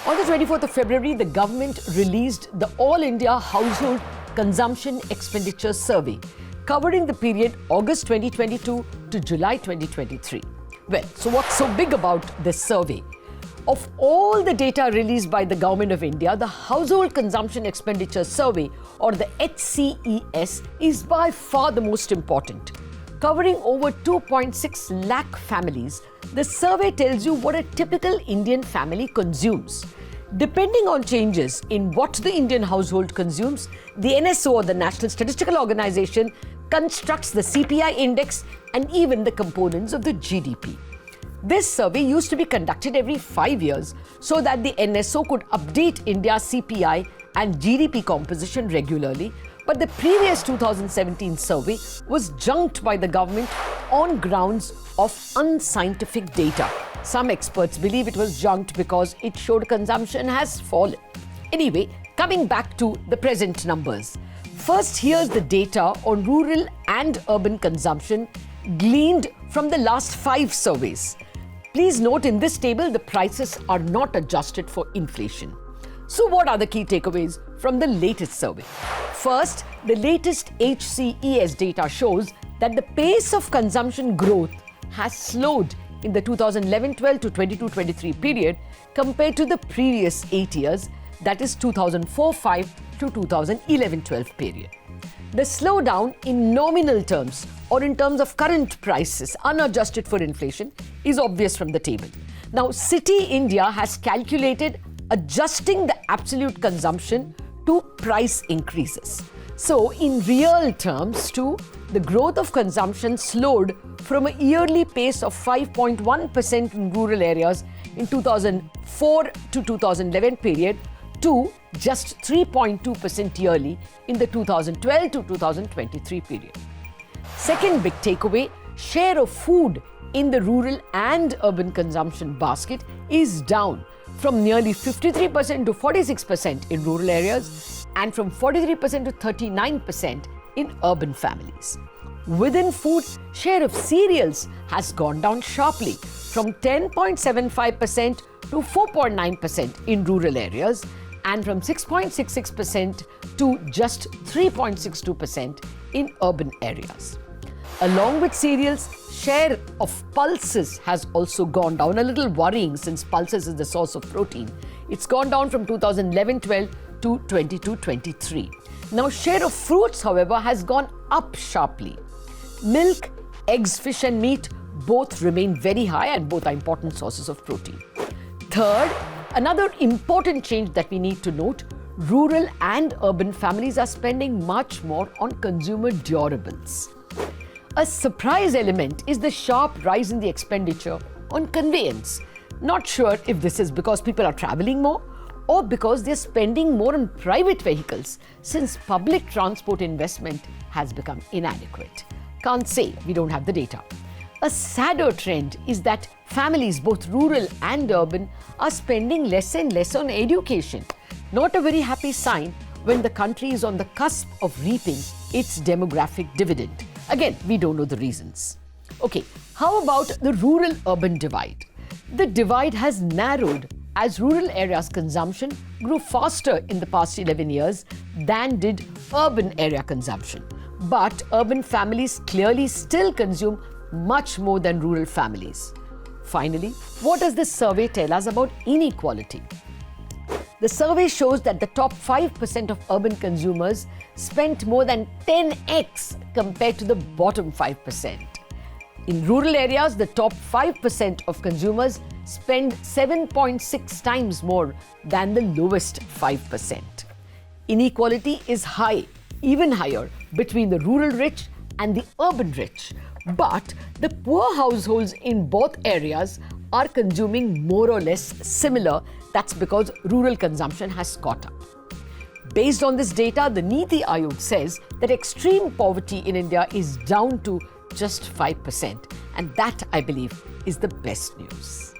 On the 24th of February, the government released the All India Household Consumption Expenditure Survey, covering the period August 2022 to July 2023. Well, so what's so big about this survey? Of all the data released by the Government of India, the Household Consumption Expenditure Survey, or the HCES, is by far the most important. Covering over 2.6 lakh families, the survey tells you what a typical Indian family consumes. Depending on changes in what the Indian household consumes, the NSO, or the National Statistical Organization, constructs the CPI index and even the components of the GDP. This survey used to be conducted every 5 years so that the NSO could update India's CPI and GDP composition regularly, but the previous 2017 survey was junked by the government on grounds of unscientific data. Some experts believe it was junked because it showed consumption has fallen. Anyway, coming back to the present numbers. First, here's the data on rural and urban consumption gleaned from the last 5 surveys. Please note, in this table, the prices are not adjusted for inflation. So what are the key takeaways from the latest survey? First, the latest HCES data shows that the pace of consumption growth has slowed in the 2011-12 to 22-23 period compared to the previous 8 years, that is 2004-5 to 2011-12 period. The slowdown in nominal terms, or in terms of current prices unadjusted for inflation, is obvious from the table. Now, City India has calculated adjusting the absolute consumption to price increases. So, in real terms too, the growth of consumption slowed from a yearly pace of 5.1% in rural areas in 2004 to 2011 period to just 3.2% yearly in the 2012 to 2023 period. Second big takeaway, share of food in the rural and urban consumption basket is down from nearly 53% to 46% in rural areas and from 43% to 39% in urban families. Within food, share of cereals has gone down sharply from 10.75% to 4.9% in rural areas and from 6.66% to just 3.62% in urban areas. Along with cereals, share of pulses has also gone down, a little worrying since pulses is the source of protein. It's gone down from 2011-12 to 22-23. Now, share of fruits, however, has gone up sharply. Milk, eggs, fish and meat both remain very high and both are important sources of protein. Third, another important change that we need to note, rural and urban families are spending much more on consumer durables. A surprise element is the sharp rise in the expenditure on conveyance. Not sure if this is because people are traveling more or because they're spending more on private vehicles since public transport investment has become inadequate. Can't say, we don't have the data. A sadder trend is that families, both rural and urban, are spending less and less on education. Not a very happy sign when the country is on the cusp of reaping its demographic dividend. Again, we don't know the reasons. Okay, how about the rural-urban divide? The divide has narrowed as rural areas' consumption grew faster in the past 11 years than did urban area consumption. But urban families clearly still consume much more than rural families. Finally, what does this survey tell us about inequality? The survey shows that the top 5% of urban consumers spent more than 10x compared to the bottom 5%. In rural areas, the top 5% of consumers spend 7.6 times more than the lowest 5%. Inequality is high, even higher, between the rural rich and the urban rich. But the poor households in both areas are consuming more or less similar. That's because rural consumption has caught up. Based on this data, the Niti Aayog says that extreme poverty in India is down to just 5%. And that, I believe, is the best news.